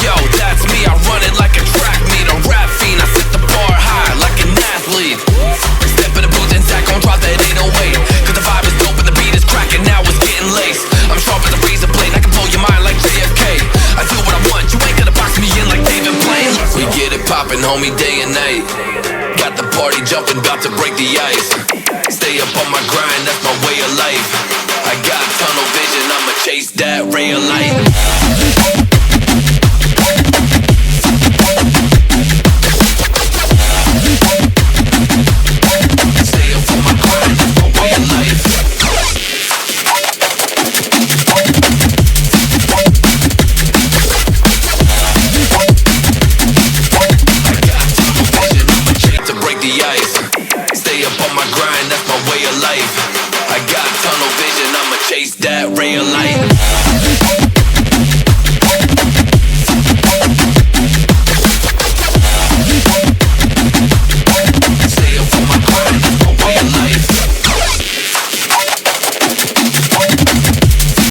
yo, that's me. I run it like a track meet, a rap fiend. I set the bar high like an athlete. Step in the booth and Zach gon' drop that 808. Cause the vibe is dope and the beat is cracking, now it's getting laced. I'm sharp as a razor blade, I can blow your mind like JFK. I do what I want, you ain't gonna box me in like David Blaine. We get it poppin', homie, day and night. Got the party jumping, about to break the ice. Stay up on my grind, that's my way of life. I got tunnel vision, I'ma chase that ray of light.